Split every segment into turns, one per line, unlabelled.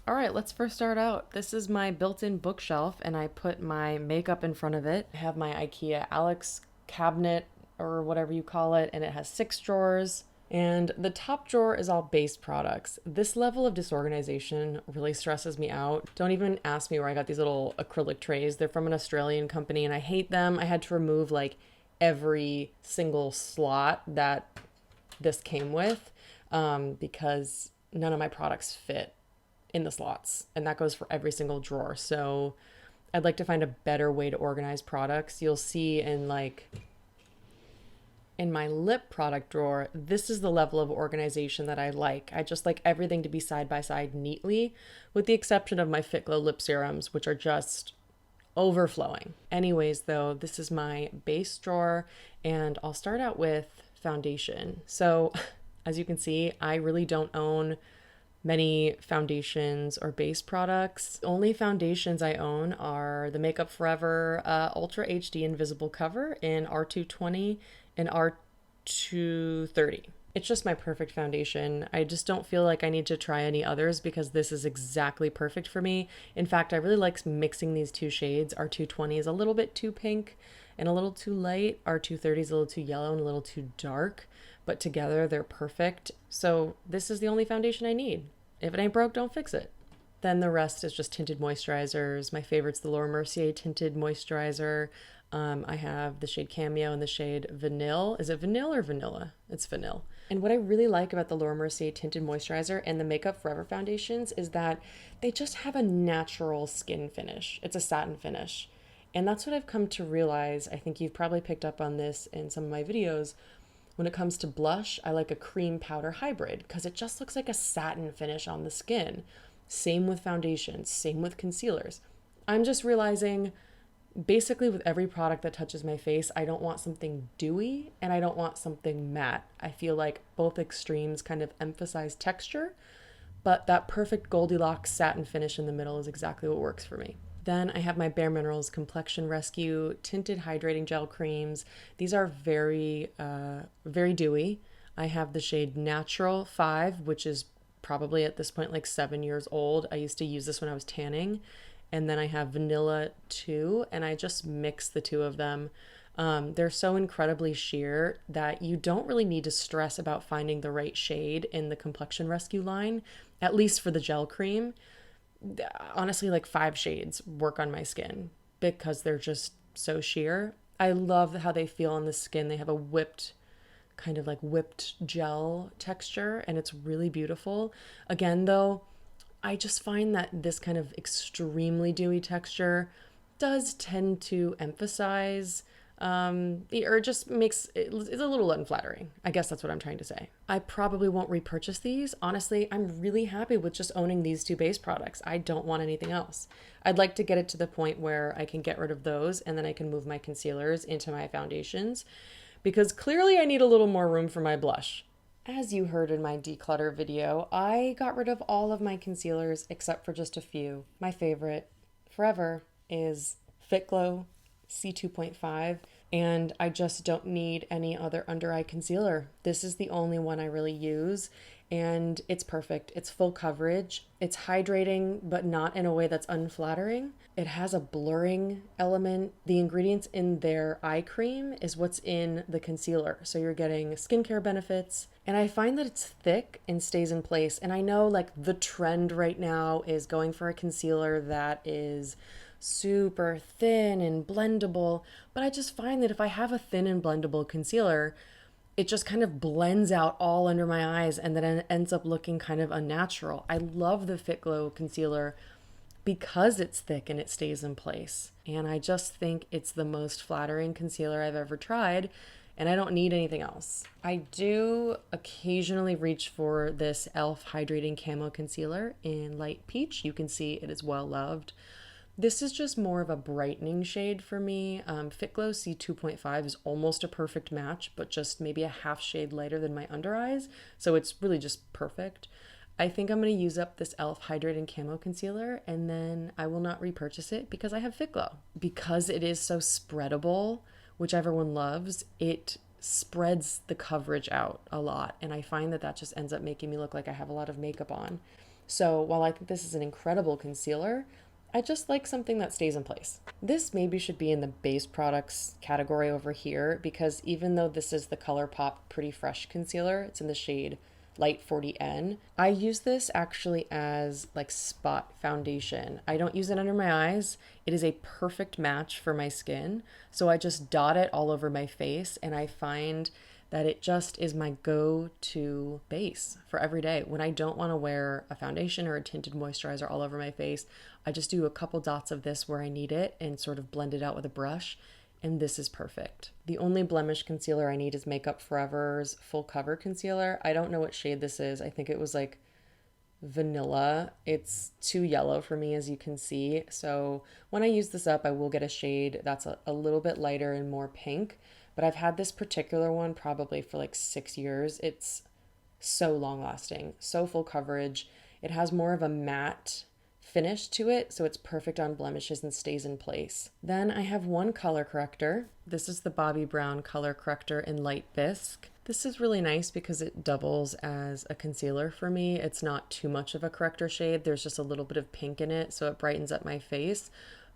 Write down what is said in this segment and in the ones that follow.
All right, let's first start out. This is my built-in bookshelf, and I put my makeup in front of it. I have my IKEA Alex cabinet, or whatever you call it, and it has 6 drawers. And the top drawer is all base products. This level of disorganization really stresses me out. Don't even ask me where I got these little acrylic trays. They're from an Australian company, and I hate them. I had to remove like every single slot that this came with because none of my products fit in the slots, and that goes for every single drawer. So I'd like to find a better way to organize products. You'll see in my lip product drawer, this is the level of organization that I like. I just like everything to be side by side neatly, with the exception of my Fit Glow lip serums, which are just overflowing. Anyways, though, this is my base drawer, and I'll start out with foundation. So as you can see, I really don't own many foundations or base products. The only foundations I own are the Makeup Forever Ultra HD Invisible Cover in R220 and R230. It's just my perfect foundation. I just don't feel like I need to try any others because this is exactly perfect for me. In fact, I really like mixing these two shades. R220 is a little bit too pink and a little too light. R230 is a little too yellow and a little too dark, but together they're perfect. So this is the only foundation I need. If it ain't broke, don't fix it. Then the rest is just tinted moisturizers. My favorite's the Laura Mercier tinted moisturizer. I have the shade Cameo and the shade Vanille. Is it Vanille or Vanilla? It's Vanille. And what I really like about the Laura Mercier tinted moisturizer and the Makeup Forever foundations is that they just have a natural skin finish. It's a satin finish. And that's what I've come to realize. I think you've probably picked up on this in some of my videos. When it comes to blush, I like a cream powder hybrid because it just looks like a satin finish on the skin. Same with foundations, same with concealers. I'm just realizing basically with every product that touches my face, I don't want something dewy and I don't want something matte. I feel like both extremes kind of emphasize texture, but that perfect Goldilocks satin finish in the middle is exactly what works for me. Then I have my Bare Minerals Complexion Rescue Tinted Hydrating Gel Creams. These are very dewy. I have the shade Natural 5, which is probably at this point like 7 years old. I used to use this when I was tanning. And then I have Vanilla 2, and I just mix the two of them. They're so incredibly sheer that you don't really need to stress about finding the right shade in the Complexion Rescue line, at least for the gel cream. Honestly, like 5 shades work on my skin because they're just so sheer. I love how they feel on the skin. They have a whipped gel texture, and it's really beautiful. Again, though, I just find that this kind of extremely dewy texture does tend to emphasize or just makes it's a little unflattering. I guess that's what I'm trying to say. I probably won't repurchase these. Honestly, I'm really happy with just owning these 2 base products. I don't want anything else. I'd like to get it to the point where I can get rid of those and then I can move my concealers into my foundations because clearly I need a little more room for my blush. As you heard in my declutter video, I got rid of all of my concealers except for just a few. My favorite forever is Fit Glow C2.5, and I just don't need any other under eye concealer. This is the only one I really use, and it's perfect. It's full coverage. It's hydrating, but not in a way that's unflattering. It has a blurring element. The ingredients in their eye cream is what's in the concealer. So you're getting skincare benefits. And I find that it's thick and stays in place. And I know like the trend right now is going for a concealer that is super thin and blendable. But I just find that if I have a thin and blendable concealer, it just kind of blends out all under my eyes and then it ends up looking kind of unnatural. I love the Fit Glow concealer because it's thick and it stays in place. And I just think it's the most flattering concealer I've ever tried, and I don't need anything else. I do occasionally reach for this e.l.f. Hydrating Camo Concealer in Light Peach. You can see it is well loved. This is just more of a brightening shade for me. Fit Glow C2.5 is almost a perfect match, but just maybe a half shade lighter than my under eyes. So it's really just perfect. I think I'm going to use up this e.l.f. Hydrating Camo Concealer and then I will not repurchase it because I have Fit Glow. Because it is so spreadable, which everyone loves, it spreads the coverage out a lot. And I find that that just ends up making me look like I have a lot of makeup on. So while I think this is an incredible concealer, I just like something that stays in place. This maybe should be in the base products category over here because even though this is the ColourPop Pretty Fresh concealer, it's in the shade Light 40N. I use this actually as like spot foundation. I don't use it under my eyes. It is a perfect match for my skin. So I just dot it all over my face and I find that it just is my go-to base for every day. When I don't want to wear a foundation or a tinted moisturizer all over my face, I just do a couple dots of this where I need it and sort of blend it out with a brush. And this is perfect. The only blemish concealer I need is Makeup Forever's Full Cover Concealer. I don't know what shade this is. I think it was like vanilla. It's too yellow for me, as you can see. So when I use this up, I will get a shade that's a little bit lighter and more pink. But I've had this particular one probably for like 6 years. It's so long lasting, so full coverage. It has more of a matte finish to it, so it's perfect on blemishes and stays in place. Then I have one color corrector. This is the Bobbi Brown color corrector in Light Bisque. This is really nice because it doubles as a concealer for me. It's not too much of a corrector shade. There's just a little bit of pink in it, so it brightens up my face,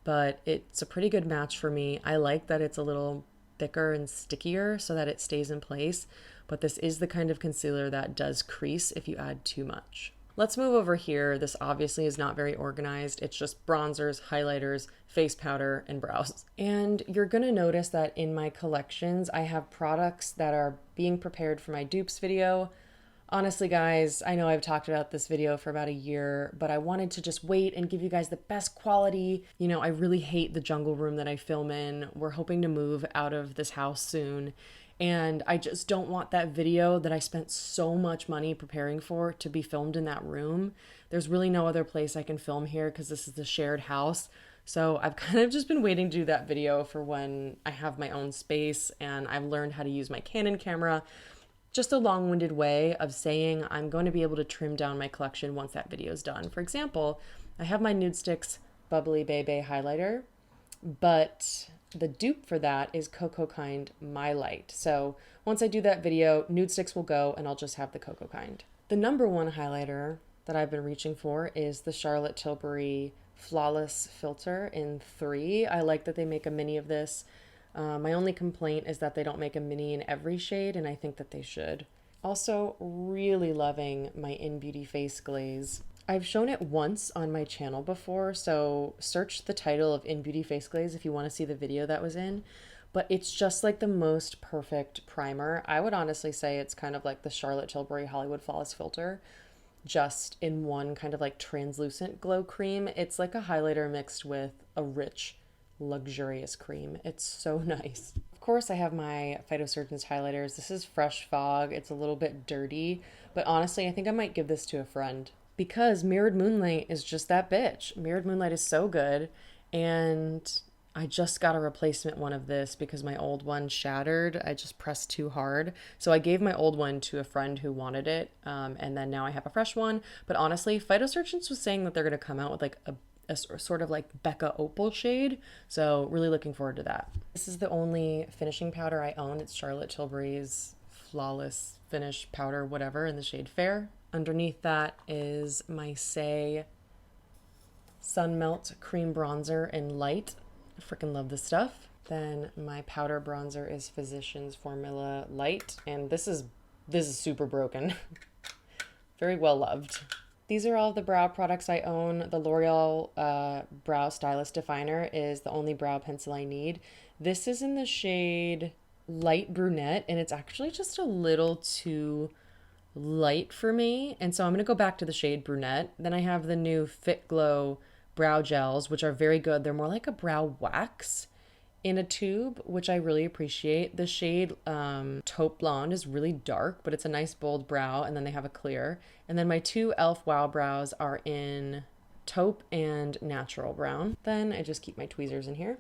but it's a pretty good match for me. I like that it's a little thicker and stickier so that it stays in place, but this is the kind of concealer that does crease if you add too much. Let's move over here. This obviously is not very organized. It's just bronzers, highlighters, face powder, and brows. And you're gonna notice that in my collections, I have products that are being prepared for my dupes video. Honestly, guys, I know I've talked about this video for about a year, but I wanted to just wait and give you guys the best quality. You know, I really hate the jungle room that I film in. We're hoping to move out of this house soon. And I just don't want that video that I spent so much money preparing for to be filmed in that room. There's really no other place I can film here because this is the shared house. So I've kind of just been waiting to do that video for when I have my own space and I've learned how to use my Canon camera. Just a long-winded way of saying I'm going to be able to trim down my collection once that video is done. For example, I have my Nude Sticks Bubbly Bebe highlighter, but the dupe for that is Cocoa Kind My Light. So once I do that video, Nude Sticks will go and I'll just have the Cocoa Kind. The number one highlighter that I've been reaching for is the Charlotte Tilbury Flawless Filter in 3. I like that they make a mini of this. My only complaint is that they don't make a mini in every shade, and I think that they should. Also, really loving my In Beauty Face Glaze. I've shown it once on my channel before, so search the title of In Beauty Face Glaze if you want to see the video that was in. But it's just like the most perfect primer. I would honestly say it's kind of like the Charlotte Tilbury Hollywood Flawless Filter, just in one kind of like translucent glow cream. It's like a highlighter mixed with a rich, luxurious cream. It's so nice. Of course, I have my Phytosurgeons highlighters. This is Fresh Fog. It's a little bit dirty, but honestly, I think I might give this to a friend because Mirrored Moonlight is just that bitch. Mirrored Moonlight is so good, and I just got a replacement one of this because my old one shattered. I just pressed too hard. So I gave my old one to a friend who wanted it, and then now I have a fresh one. But honestly, Phytosurgeons was saying that they're going to come out with like a sort of like Becca Opal shade. So really looking forward to that. This is the only finishing powder I own. It's Charlotte Tilbury's Flawless Finish Powder, whatever, in the shade Fair. Underneath that is my Say Sun Melt Cream Bronzer in Light. I freaking love this stuff. Then my powder bronzer is Physicians Formula Light, and this is super broken. Very well loved. These are all the brow products I own. The L'Oreal Brow Stylist Definer is the only brow pencil I need. This is in the shade Light Brunette, and it's actually just a little too light for me. And so I'm going to go back to the shade Brunette. Then I have the new Fit Glow brow gels, which are very good. They're more like a brow wax in a tube, which I really appreciate. The shade Taupe Blonde is really dark, but it's a nice bold brow, and then they have a clear. And then my two e.l.f. Wow brows are in Taupe and Natural Brown. Then I just keep my tweezers in here.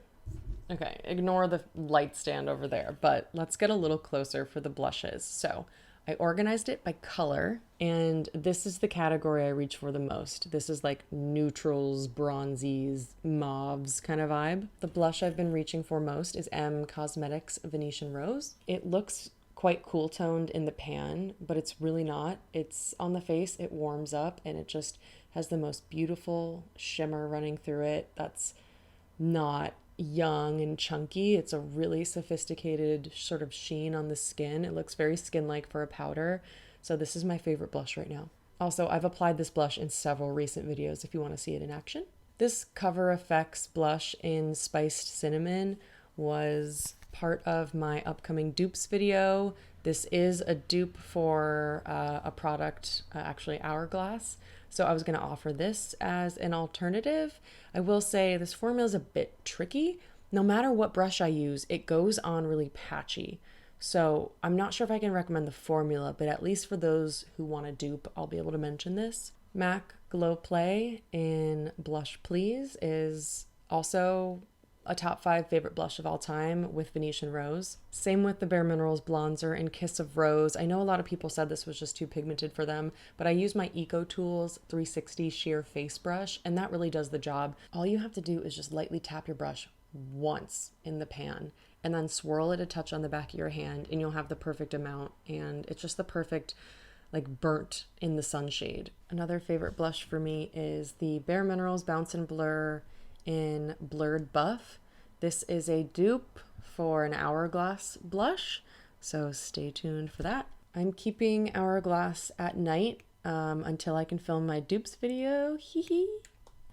Okay, ignore the light stand over there, but let's get a little closer for the blushes. So I organized it by color, and this is the category I reach for the most. This is like neutrals, bronzies, mauves kind of vibe. The blush I've been reaching for most is M Cosmetics Venetian Rose. It looks quite cool toned in the pan, but it's really not. It's on the face, it warms up, and it just has the most beautiful shimmer running through it. That's not young and chunky. It's a really sophisticated sort of sheen on the skin. It looks very skin-like for a powder. So this is my favorite blush right now. Also, I've applied this blush in several recent videos if you want to see it in action. This Cover FX blush in Spiced Cinnamon was part of my upcoming dupes video. This is a dupe for a product, actually Hourglass. So I was going to offer this as an alternative. I will say this formula is a bit tricky. No matter what brush I use, it goes on really patchy. So I'm not sure if I can recommend the formula, but at least for those who want to dupe, I'll be able to mention this. MAC Glow Play in Blush Please is also a top 5 favorite blush of all time with Venetian Rose. Same with the Bare Minerals Bronzer in Kiss of Rose. I know a lot of people said this was just too pigmented for them, but I use my Eco Tools 360 sheer face brush, and that really does the job. All you have to do is just lightly tap your brush once in the pan and then swirl it a touch on the back of your hand, and you'll have the perfect amount, and it's just the perfect like burnt in the sunshade. Another favorite blush for me is the Bare Minerals Bounce and Blur in Blurred Buff. This is a dupe for an Hourglass blush, so stay tuned for that. I'm keeping Hourglass at night until I can film my dupes video. Hee hee.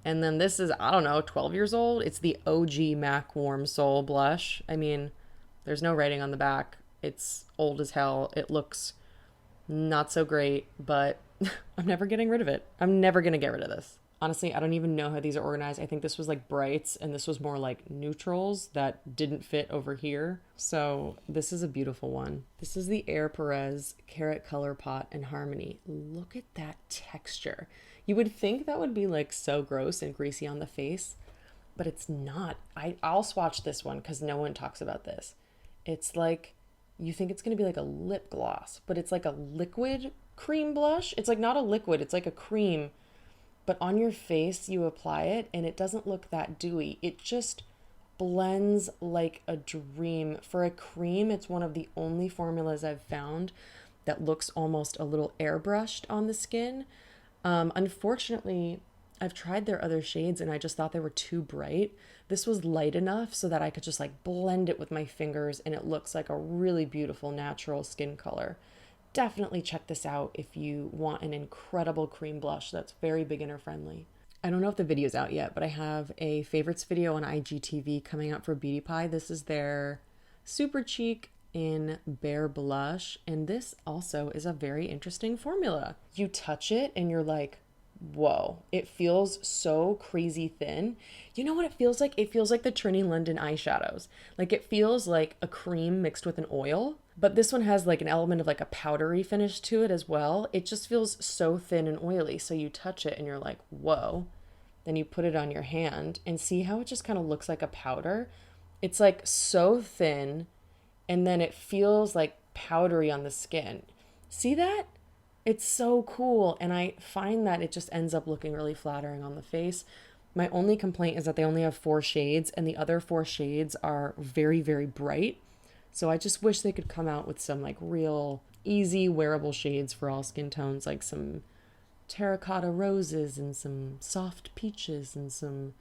And then this is, I don't know, 12 years old. It's the OG MAC Warm Soul blush. I mean, there's no writing on the back. It's old as hell. It looks not so great, but I'm never getting rid of it. I'm never gonna get rid of this. Honestly, I don't even know how these are organized. I think this was like brights and this was more like neutrals that didn't fit over here. So this is a beautiful one. This is the Air Perez Carrot Color Pot in Harmony. Look at that texture. You would think that would be like so gross and greasy on the face, but it's not. I'll swatch this one because no one talks about this. It's like, you think it's gonna be like a lip gloss, but it's like a liquid cream blush. It's like not a liquid, it's like a cream. But on your face, you apply it and it doesn't look that dewy. It just blends like a dream. For a cream, it's one of the only formulas I've found that looks almost a little airbrushed on the skin. Unfortunately, I've tried their other shades and I just thought they were too bright. This was light enough so that I could just like blend it with my fingers and it looks like a really beautiful natural skin color. Definitely check this out if you want an incredible cream blush that's very beginner friendly. I don't know if the video's out yet, but I have a favorites video on IGTV coming out for Beauty Pie. This is their Super Cheek in Bare Blush, and this also is a very interesting formula. You touch it and you're like, whoa, it feels so crazy thin. You know what it feels like? It feels like the Trini London eyeshadows. Like it feels like a cream mixed with an oil, but this one has like an element of like a powdery finish to it as well. It just feels so thin and oily. So you touch it and you're like, whoa. Then you put it on your hand and see how it just kind of looks like a powder. It's like so thin and then it feels like powdery on the skin. See that? It's so cool, and I find that it just ends up looking really flattering on the face. My only complaint is that they only have 4 shades, and the other 4 shades are very, very bright. So I just wish they could come out with some like real easy wearable shades for all skin tones, like some terracotta roses and some soft peaches and some,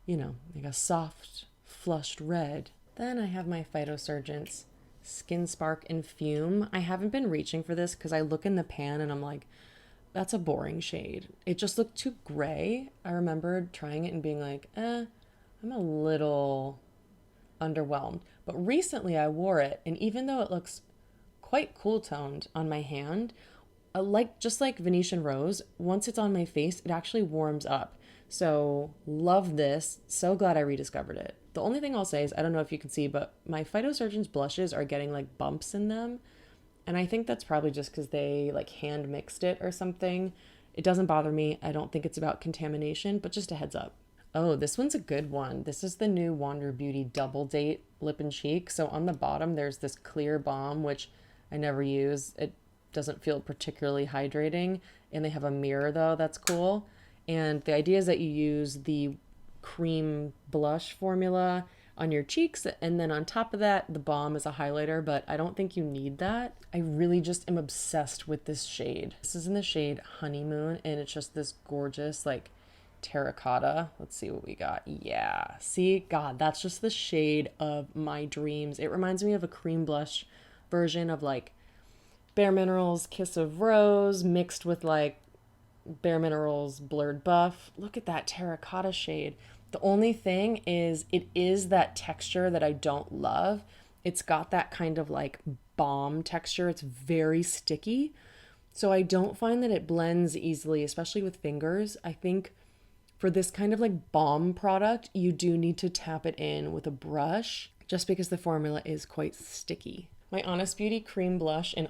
you know, like a soft flushed red. Then I have my Phytosurgence Skin Spark and Fume. I haven't been reaching for this because I look in the pan and I'm like, that's a boring shade. It just looked too gray. I remembered trying it and being like, I'm a little underwhelmed. But recently I wore it, and even though it looks quite cool toned on my hand, just like Venetian Rose, once it's on my face, it actually warms up. So love this. So glad I rediscovered it. The only thing I'll say is, I don't know if you can see, but my Phytosurgence blushes are getting like bumps in them. And I think that's probably just because they like hand mixed it or something. It doesn't bother me. I don't think it's about contamination, but just a heads up. Oh, this one's a good one. This is the new Wander Beauty Double Date Lip and Cheek. So on the bottom, there's this clear balm, which I never use. It doesn't feel particularly hydrating. And they have a mirror though. That's cool. And the idea is that you use the cream blush formula on your cheeks. And then on top of that, the balm is a highlighter, but I don't think you need that. I really just am obsessed with this shade. This is in the shade Honeymoon, and it's just this gorgeous, like, terracotta. Let's see what we got. Yeah. See, God, that's just the shade of my dreams. It reminds me of a cream blush version of like Bare Minerals Kiss of Rose mixed with like Bare Minerals Blurred Buff. Look at that terracotta shade. The only thing is, it is that texture that I don't love. It's got that kind of like balm texture. It's very sticky. So I don't find that it blends easily, especially with fingers. I think for this kind of like balm product, you do need to tap it in with a brush just because the formula is quite sticky. My Honest Beauty cream blush in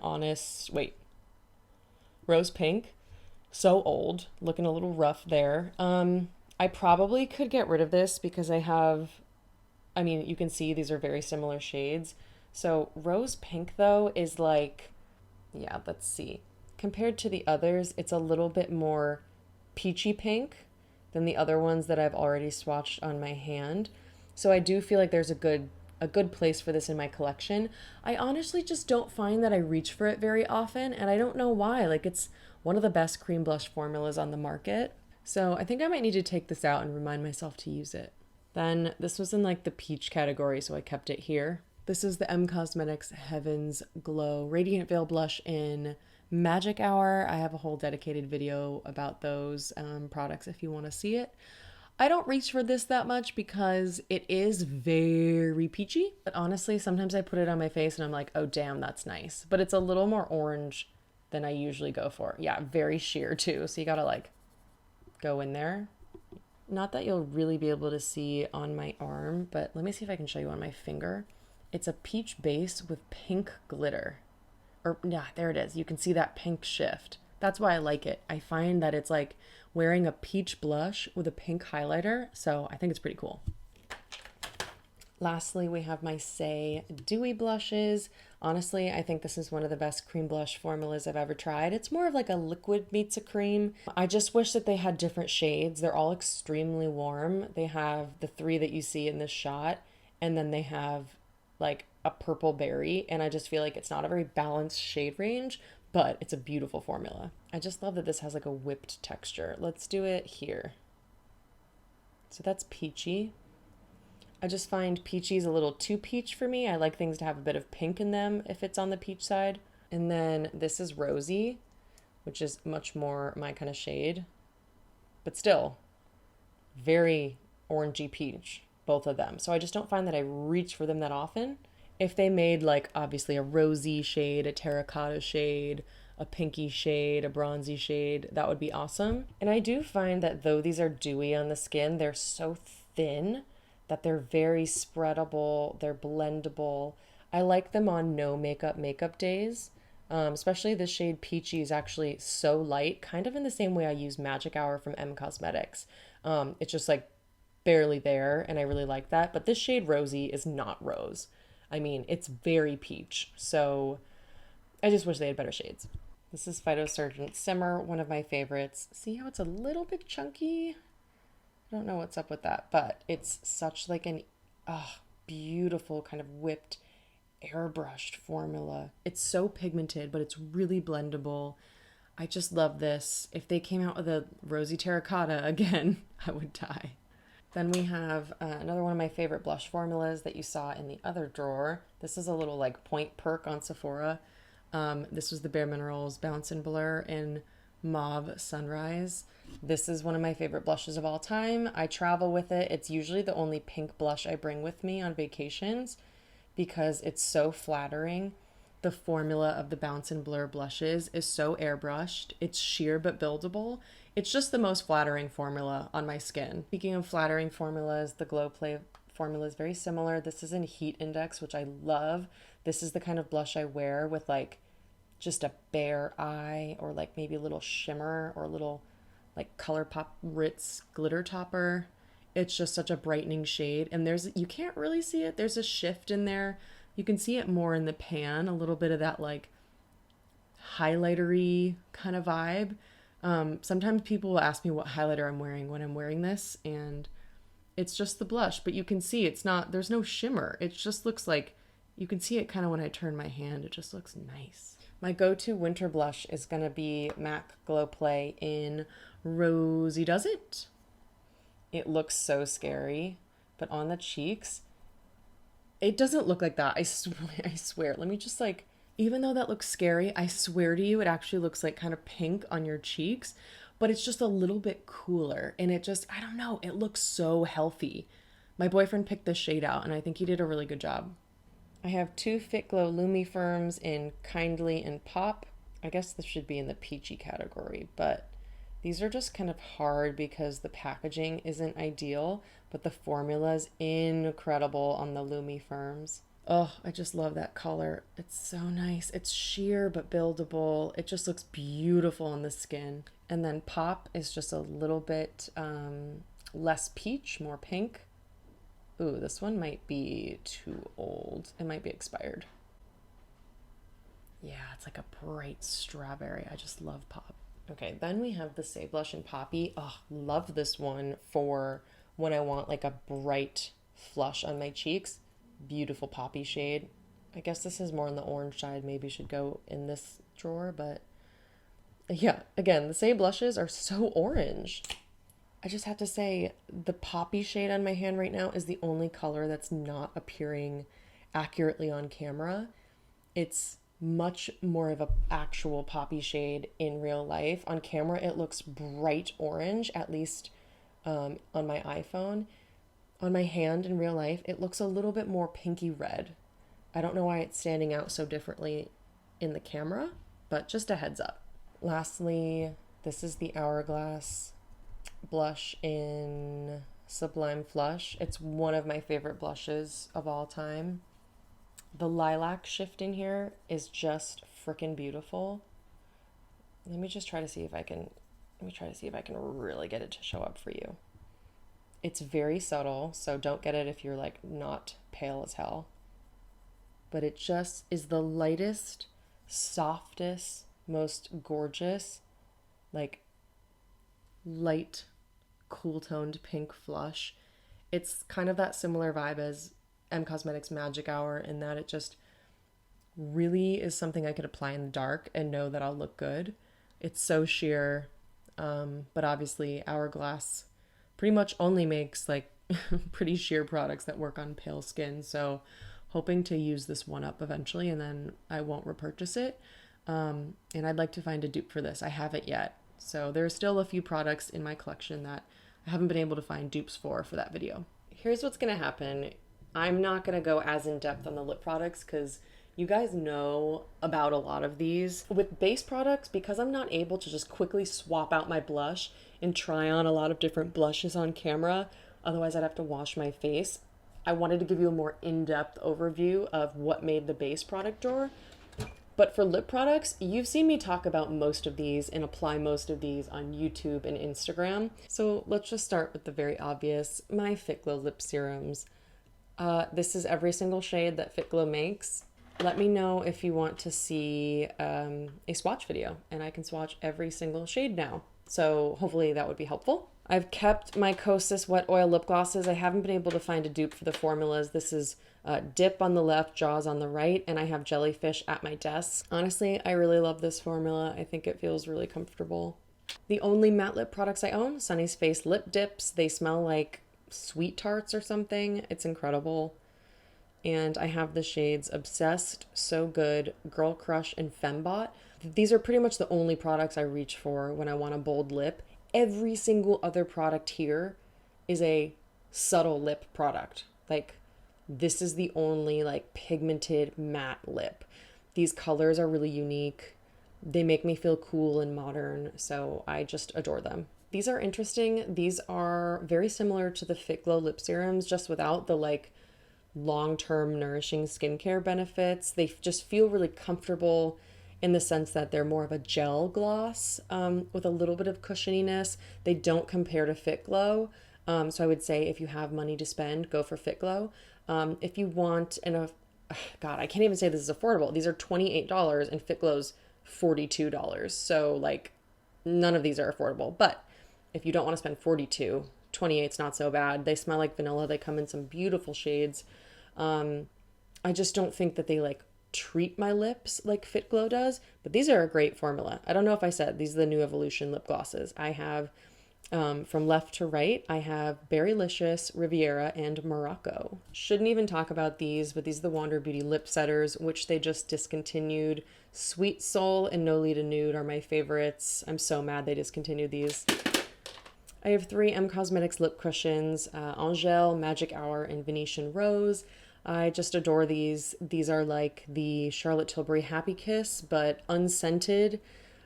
Rose Pink. So old, looking a little rough there. I probably could get rid of this because I mean, you can see these are very similar shades. So Rose Pink though is like, yeah, let's see. Compared to the others, it's a little bit more peachy pink than the other ones that I've already swatched on my hand. So I do feel like there's a good place for this in my collection. I honestly just don't find that I reach for it very often, and I don't know why. Like, it's one of the best cream blush formulas on the market. So I think I might need to take this out and remind myself to use it. Then this was in like the peach category, so I kept it here. This is the Cosmetics Heaven's Glow Radiant Veil Blush in Magic Hour. I have a whole dedicated video about those products if you want to see it. I don't reach for this that much because it is very peachy. But honestly, sometimes I put it on my face and I'm like, oh damn, that's nice. But it's a little more orange than I usually go for. Yeah, very sheer too. So you gotta like go in there. Not that you'll really be able to see on my arm, but let me see if I can show you on my finger. It's a peach base with pink glitter. Or yeah, there it is. You can see that pink shift. That's why I like it. I find that it's like wearing a peach blush with a pink highlighter. So I think it's pretty cool. Lastly, we have my Say Dewy Blushes. Honestly, I think this is one of the best cream blush formulas I've ever tried. It's more of like a liquid meets a cream. I just wish that they had different shades. They're all extremely warm. They have the three that you see in this shot, and then they have like a purple berry, and I just feel like it's not a very balanced shade range, but it's a beautiful formula. I just love that this has like a whipped texture. Let's do it here. So that's peachy. I just find peachy's a little too peach for me. I like things to have a bit of pink in them if it's on the peach side. And then this is rosy, which is much more my kind of shade, but still very orangey peach, both of them. So I just don't find that I reach for them that often. If they made like obviously a rosy shade, a terracotta shade, a pinky shade, a bronzy shade, that would be awesome. And I do find that though these are dewy on the skin, they're so thin that they're very spreadable, they're blendable. I like them on no makeup days. Especially the shade Peachy is actually so light, kind of in the same way I use Magic Hour from Cosmetics. It's just like barely there, and I really like that. But this shade Rosy is not rose. I mean, it's very peach. So I just wish they had better shades. This is Phytosurgent Simmer, one of my favorites. See how it's a little bit chunky? I don't know what's up with that, but it's such like an beautiful kind of whipped airbrushed formula. It's so pigmented, but it's really blendable. I just love this. If they came out with a rosy terracotta again, I would die. Then we have another one of my favorite blush formulas that you saw in the other drawer. This is a little like point perk on Sephora. This was the Bare Minerals Bounce and Blur in Mauve Sunrise. This is one of my favorite blushes of all time. I travel with it. It's usually the only pink blush I bring with me on vacations because it's so flattering. The formula of the Bounce and Blur blushes is so airbrushed. It's sheer but buildable. It's just the most flattering formula on my skin. Speaking of flattering formulas, the Glow Play formula is very similar. This is in Heat Index, which I love. This is the kind of blush I wear with like just a bare eye or like maybe a little shimmer or a little like ColourPop Ritz glitter topper. It's just such a brightening shade, and you can't really see it. There's a shift in there. You can see it more in the pan, a little bit of that like highlightery kind of vibe. Sometimes people will ask me what highlighter I'm wearing when I'm wearing this, and It's just the blush, but you can see it's not, there's no shimmer. It just looks like, you can see it kind of when I turn my hand. It just looks nice. My go-to winter blush is going to be MAC Glow Play in Rosie Does It. It looks so scary, but on the cheeks, it doesn't look like that. I swear. Let me just like, even though that looks scary, I swear to you, it actually looks like kind of pink on your cheeks, but it's just a little bit cooler. And it just, I don't know, it looks so healthy. My boyfriend picked this shade out and I think he did a really good job. I have two Fit Glow Lumi Firms in Kindly and Pop. I guess this should be in the peachy category, but these are just kind of hard because the packaging isn't ideal, but the formula is incredible on the Lumi Firms. Oh, I just love that color. It's so nice. It's sheer but buildable. It just looks beautiful on the skin. And then Pop is just a little bit less peach, more pink. Ooh, this one might be too old. It might be expired. Yeah, it's like a bright strawberry. I just love Pop. Okay, then we have the Say Blush in Poppy. Oh, love this one for when I want like a bright flush on my cheeks. Beautiful poppy shade. I guess this is more on the orange side. Maybe should go in this drawer, but yeah, again, the Say blushes are so orange. I just have to say the poppy shade on my hand right now is the only color that's not appearing accurately on camera. It's much more of a actual poppy shade in real life. On camera, it looks bright orange, at least on my iPhone. On my hand in real life, it looks a little bit more pinky red. I don't know why it's standing out so differently in the camera, but just a heads up. Lastly, this is the Hourglass blush in Sublime Flush. It's one of my favorite blushes of all time. The lilac shift in here is just freaking beautiful. Let me try to see if I can really get it to show up for you. It's very subtle, so don't get it if you're like not pale as hell. But it just is the lightest, softest, most gorgeous, like light, cool toned pink flush. It's kind of that similar vibe as M Cosmetics Magic Hour in that it just really is something I could apply in the dark and know that I'll look good. It's so sheer, but obviously Hourglass pretty much only makes like pretty sheer products that work on pale skin. So hoping to use this one up eventually and then I won't repurchase it. And I'd like to find a dupe for this. I haven't yet. So there's still a few products in my collection that I haven't been able to find dupes for that video. Here's what's going to happen. I'm not going to go as in depth on the lip products because you guys know about a lot of these. With base products, because I'm not able to just quickly swap out my blush and try on a lot of different blushes on camera, otherwise I'd have to wash my face, I wanted to give you a more in-depth overview of what made the base product drawer. But for lip products, you've seen me talk about most of these and apply most of these on YouTube and Instagram. So let's just start with the very obvious, my Fit Glow lip serums. This is every single shade that Fit Glow makes. Let me know if you want to see a swatch video, and I can swatch every single shade now. So hopefully that would be helpful. I've kept my Kosas wet oil lip glosses. I haven't been able to find a dupe for the formulas. This is Dip on the left, Jaws on the right, and I have Jellyfish at my desk. Honestly, I really love this formula. I think it feels really comfortable. The only matte lip products I own, Sunny's Face lip dips. They smell like sweet tarts or something. It's incredible. And I have the shades Obsessed, So Good, Girl Crush, and Fembot. These are pretty much the only products I reach for when I want a bold lip. Every single other product here is a subtle lip product. Like, this is the only like pigmented matte lip. These colors are really unique. They make me feel cool and modern, so I just adore them. These are interesting. These are very similar to the Fit Glow lip serums, just without the like long-term nourishing skincare benefits. They just feel really comfortable in the sense that they're more of a gel gloss with a little bit of cushioniness. They don't compare to Fit Glow. So I would say if you have money to spend, go for Fit Glow. If you want God, I can't even say this is affordable. These are $28 and Fit Glow's $42. So like none of these are affordable. But if you don't want to spend $42, 28's not so bad. They smell like vanilla. They come in some beautiful shades. I just don't think that they like treat my lips like Fit Glow does, but these are a great formula. I don't know if I said these are the new Evolution lip glosses. I have from left to right, I have Berrylicious, Riviera, and Morocco. Shouldn't even talk about these, but these are the Wander Beauty lip setters, which they just discontinued. Sweet Soul and No Lita Nude are my favorites. I'm so mad they discontinued these. I have 3 M Cosmetics lip cushions, Angel, Magic Hour, and Venetian Rose. I just adore these. These are like the Charlotte Tilbury Happy Kiss, but unscented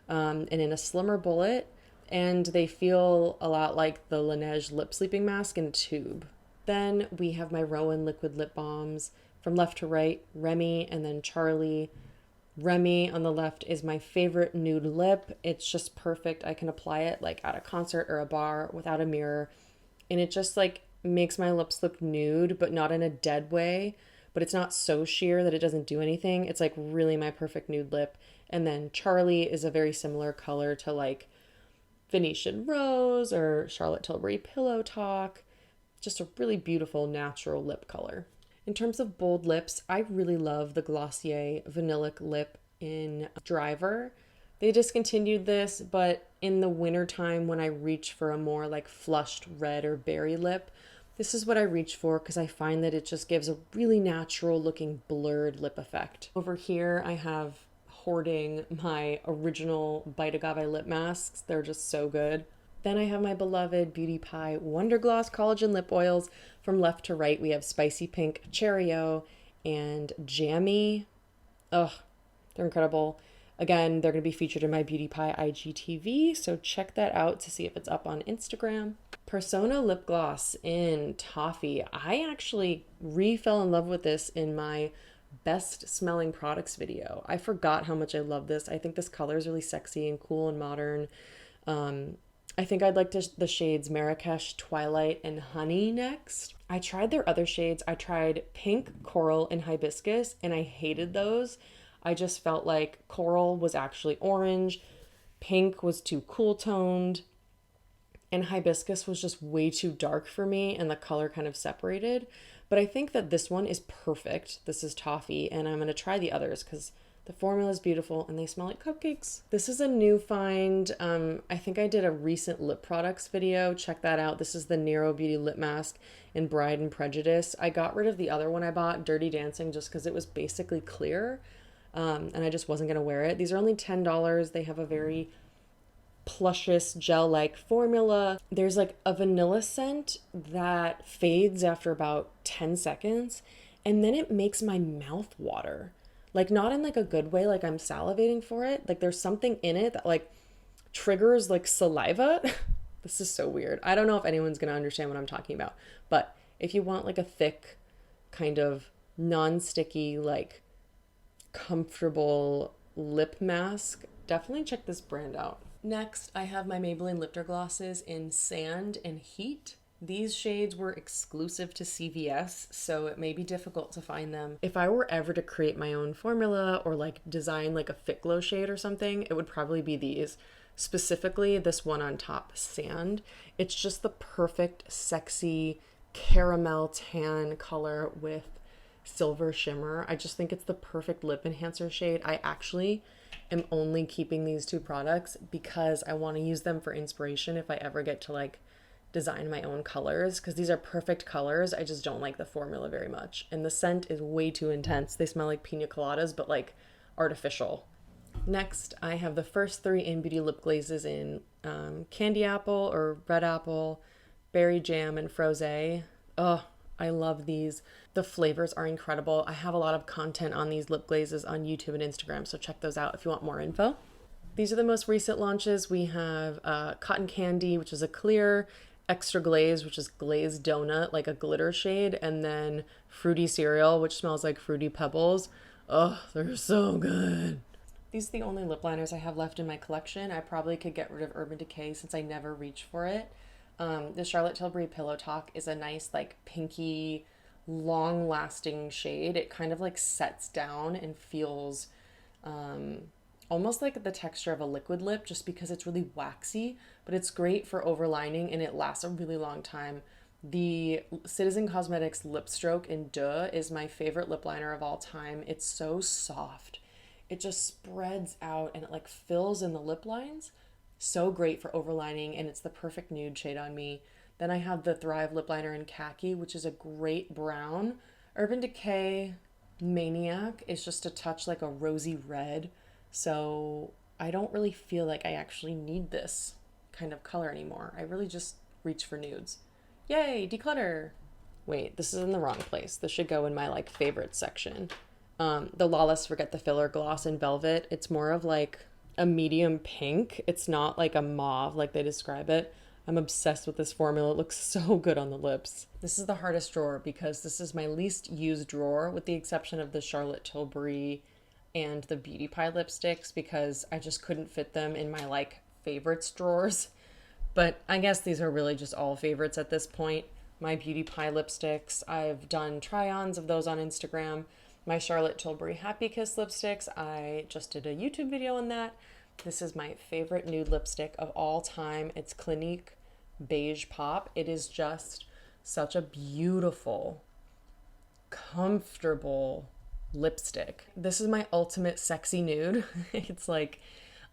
and in a slimmer bullet. And they feel a lot like the Laneige Lip Sleeping Mask in a tube. Then we have my Rowan Liquid Lip Balms. From left to right, Remy and then Charlie. Remy on the left is my favorite nude lip. It's just perfect. I can apply it like at a concert or a bar without a mirror. And it just like makes my lips look nude, but not in a dead way. But it's not so sheer that it doesn't do anything. It's like really my perfect nude lip. And then Charlie is a very similar color to like Venetian Rose or Charlotte Tilbury Pillow Talk. Just a really beautiful natural lip color. In terms of bold lips, I really love the Glossier Vanillic Lip in Driver. They discontinued this, but in the wintertime when I reach for a more like flushed red or berry lip, this is what I reach for because I find that it just gives a really natural looking blurred lip effect. Over here I have hoarding my original Bite Agave lip masks. They're just so good. Then I have my beloved Beauty Pie Wonder Gloss Collagen Lip Oils. From left to right, we have Spicy Pink, Cherry-O, and Jammy. Ugh, they're incredible. Again, they're going to be featured in my Beauty Pie IGTV, so check that out to see if it's up on Instagram. Persona Lip Gloss in Toffee. I actually fell in love with this in my best smelling products video. I forgot how much I love this. I think this color is really sexy and cool and modern. I think I'd like the shades Marrakesh, Twilight, and Honey next. I tried their other shades. I tried Pink, Coral, and Hibiscus, and I hated those. I just felt like Coral was actually orange, Pink was too cool toned, and Hibiscus was just way too dark for me, and the color kind of separated. But I think that this one is perfect. This is Toffee, and I'm going to try the others because the formula is beautiful and they smell like cupcakes. This is a new find. I think I did a recent lip products video. Check that out. This is the Nero Beauty Lip Mask in Bride and Prejudice. I got rid of the other one I bought, Dirty Dancing, just because it was basically clear. And I just wasn't going to wear it. These are only $10. They have a very plushious gel-like formula. There's like a vanilla scent that fades after about 10 seconds. And then it makes my mouth water. Like not in like a good way, like I'm salivating for it. Like there's something in it that like triggers like saliva. This is so weird. I don't know if anyone's going to understand what I'm talking about. But if you want like a thick kind of non-sticky, like comfortable lip mask, definitely check this brand out. Next, I have my Maybelline Lifter Glosses in Sand and Heat. These shades were exclusive to CVS, so it may be difficult to find them. If I were ever to create my own formula or like design like a Fit Glow shade or something, it would probably be these. Specifically, this one on top, Sand. It's just the perfect, sexy caramel tan color with silver shimmer. I just think it's the perfect lip enhancer shade. I actually am only keeping these 2 products because I want to use them for inspiration if I ever get to like design my own colors, because these are perfect colors. I just don't like the formula very much. And the scent is way too intense. They smell like pina coladas, but like artificial. Next, I have the first 3 In Beauty lip glazes in Candy Apple or Red Apple, Berry Jam, and Frosé. Oh, I love these. The flavors are incredible. I have a lot of content on these lip glazes on YouTube and Instagram, so check those out if you want more info. These are the most recent launches. We have Cotton Candy, which is a clear, Extra Glaze, which is glazed donut, like a glitter shade, and then Fruity Cereal, which smells like Fruity Pebbles. Oh, they're so good. These are the only lip liners I have left in my collection. I probably could get rid of Urban Decay since I never reach for it. The Charlotte Tilbury Pillow Talk is a nice, like, pinky, long-lasting shade. It kind of, like, sets down and feels almost like the texture of a liquid lip just because it's really waxy, but it's great for overlining and it lasts a really long time. The Citizen Cosmetics Lip Stroke in Deux is my favorite lip liner of all time. It's so soft. It just spreads out and it like fills in the lip lines. So great for overlining and it's the perfect nude shade on me. Then I have the Thrive lip liner in khaki, which is a great brown. Urban Decay Maniac is just a touch like a rosy red. So I don't really feel like I actually need this kind of color anymore. I really just reach for nudes. Yay, declutter. Wait, this is in the wrong place. This should go in my like favorites section. The Lawless Forget the Filler gloss in Velvet. It's more of like a medium pink. It's not like a mauve like they describe it. I'm obsessed with this formula. It looks so good on the lips. This is the hardest drawer because this is my least used drawer with the exception of the Charlotte Tilbury and the Beauty Pie lipsticks because I just couldn't fit them in my like favorites drawers. But I guess these are really just all favorites at this point. My Beauty Pie lipsticks, I've done try-ons of those on Instagram. My Charlotte Tilbury Happy Kiss lipsticks, I just did a YouTube video on that. This is my favorite nude lipstick of all time. It's Clinique Beige Pop. It is just such a beautiful, comfortable lipstick. This is my ultimate sexy nude. It's like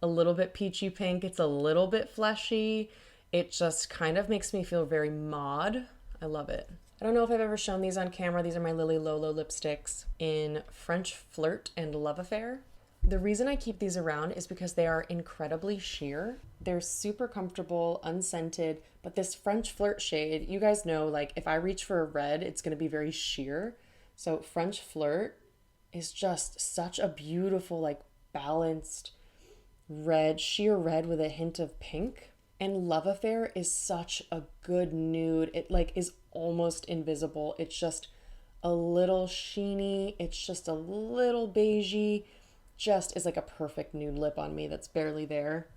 a little bit peachy pink. It's a little bit fleshy. It just kind of makes me feel very mod. I love it. I don't know if I've ever shown these on camera. These are my Lily Lolo lipsticks in French Flirt and Love Affair. The reason I keep these around is because they are incredibly sheer. They're super comfortable, unscented, but this French Flirt shade, you guys know, like if I reach for a red, it's gonna be very sheer. So French Flirt is just such a beautiful, like balanced red, sheer red with a hint of pink. And Love Affair is such a good nude. It like is almost invisible. It's just a little sheeny. It's just a little beigey. Just is like a perfect nude lip on me that's barely there.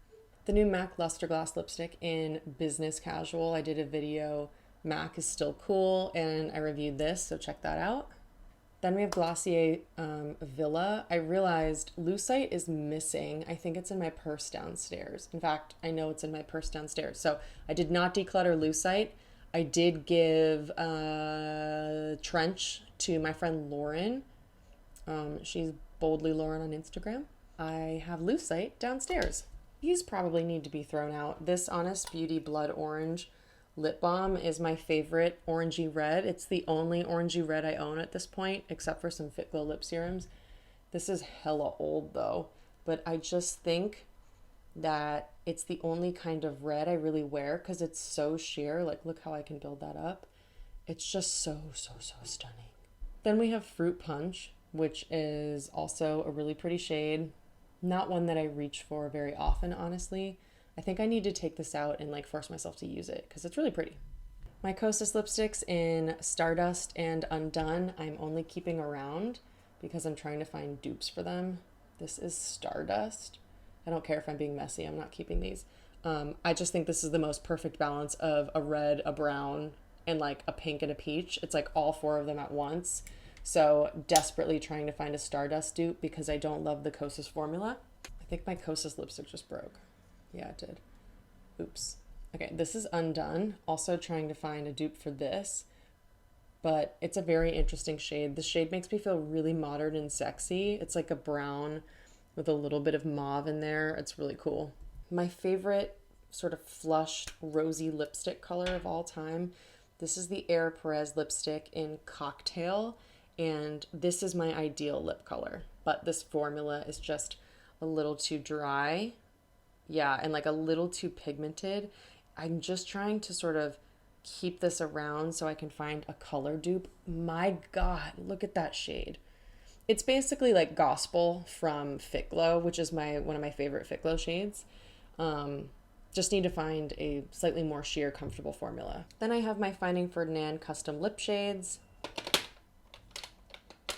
The new MAC Luster Glass lipstick in Business Casual. I did a video. MAC is still cool and I reviewed this, so check that out. Then we have Glossier Villa. I realized Lucite is missing. I think it's in my purse downstairs. In fact, I know it's in my purse downstairs. So I did not declutter Lucite. I did give Trench to my friend Lauren. She's Boldly Lauren on Instagram. I have Lucite downstairs. These probably need to be thrown out. This Honest Beauty Blood Orange lip balm is my favorite orangey red. It's the only orangey red I own at this point, except for some Fit Glow lip serums. This is hella old though, but I just think that it's the only kind of red I really wear because it's so sheer. Like, look how I can build that up. It's just so stunning. Then we have Fruit Punch, which is also a really pretty shade. Not one that I reach for very often, honestly. I think I need to take this out and like force myself to use it because it's really pretty. My Kosas lipsticks in Stardust and Undone, I'm only keeping around because I'm trying to find dupes for them. This is Stardust. I don't care if I'm being messy. I'm not keeping these. I just think this is the most perfect balance of a red, a brown, and like a pink and a peach. It's like all four of them at once. So desperately trying to find a Stardust dupe because I don't love the Kosas formula. I think my Kosas lipstick just broke. Yeah, it did. Oops. Okay, this is Undone. Also trying to find a dupe for this, but it's a very interesting shade. The shade makes me feel really modern and sexy. It's like a brown with a little bit of mauve in there. It's really cool. My favorite sort of flushed rosy lipstick color of all time. This is the Air Perez lipstick in Cocktail, and this is my ideal lip color, but this formula is just a little too dry. Yeah, and like a little too pigmented. I'm just trying to sort of keep this around so I can find a color dupe. My God, look at that shade. It's basically like Gospel from Fit Glow, which is one of my favorite Fit Glow shades. Just need to find a slightly more sheer, comfortable formula. Then I have my Finding Ferdinand custom lip shades.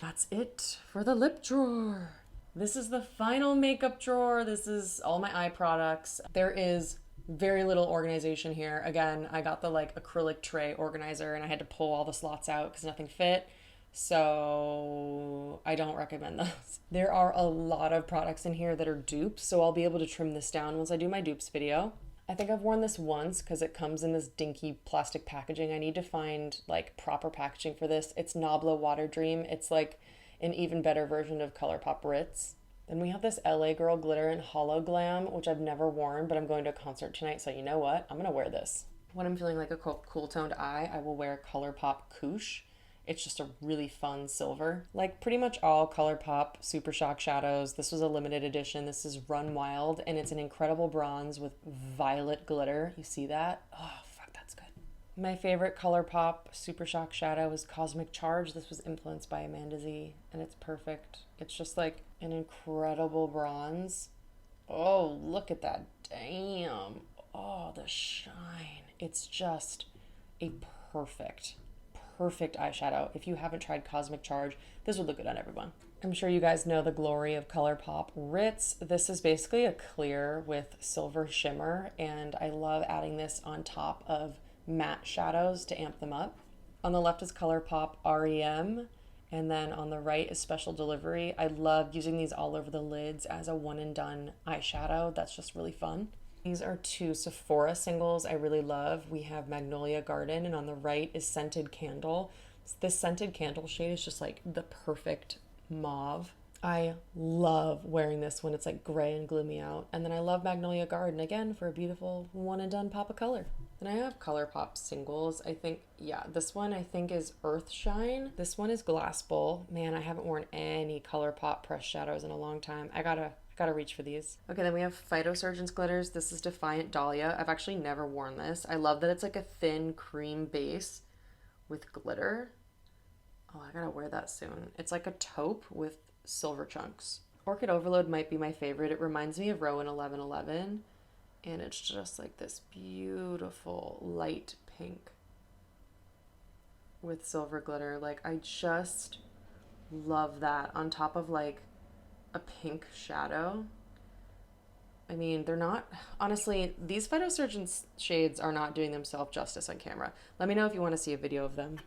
That's it for the lip drawer. This is the final makeup drawer. This is all my eye products. There is very little organization here. Again, I got the like acrylic tray organizer and I had to pull all the slots out because nothing fit. So I don't recommend those. There are a lot of products in here that are dupes, so I'll be able to trim this down once I do my dupes video. I think I've worn this once because it comes in this dinky plastic packaging. I need to find like proper packaging for this. It's Nabla Water Dream. It's like an even better version of ColourPop Ritz. Then we have this LA Girl Glitter in Hollow Glam, which I've never worn, but I'm going to a concert tonight, so you know what? I'm gonna wear this. When I'm feeling like a cool toned eye, I will wear ColourPop Couche. It's just a really fun silver. Like pretty much all ColourPop Super Shock shadows. This was a limited edition. This is Run Wild, and it's an incredible bronze with violet glitter. You see that? Oh, fuck, that's good. My favorite ColourPop Super Shock shadow is Cosmic Charge. This was influenced by Amanda Z, and it's perfect. It's just like an incredible bronze. Oh, look at that. Damn. Oh, the shine. It's just a perfect eyeshadow. If you haven't tried Cosmic Charge, this would look good on everyone. I'm sure you guys know the glory of ColourPop Ritz. This is basically a clear with silver shimmer, and I love adding this on top of matte shadows to amp them up. On the left is ColourPop REM, and then on the right is Special Delivery. I love using these all over the lids as a one and done eyeshadow. That's just really fun. These are two Sephora singles I really love. We have Magnolia Garden, and on the right is Scented Candle. This Scented Candle shade is just like the perfect mauve. I love wearing this when it's like gray and gloomy out. And then I love Magnolia Garden again for a beautiful one and done pop of color. Then I have ColourPop singles. I think, yeah, this one I think is Earth Shine. This one is Glass Bowl. Man, I haven't worn any ColourPop pressed shadows in a long time. I gotta reach for these. Okay, then we have Phytosurgeons glitters. This is Defiant Dahlia. I've actually never worn this. I love that it's like a thin cream base with glitter. Oh, I gotta wear that soon. It's like a taupe with silver chunks. Orchid Overload might be my favorite. It reminds me of Rowan 1111, and it's just like this beautiful light pink with silver glitter. Like, I just love that on top of like a pink shadow. I mean, they're not, honestly, these Phytosurgeons shades are not doing themselves justice on camera. Let me know if you want to see a video of them.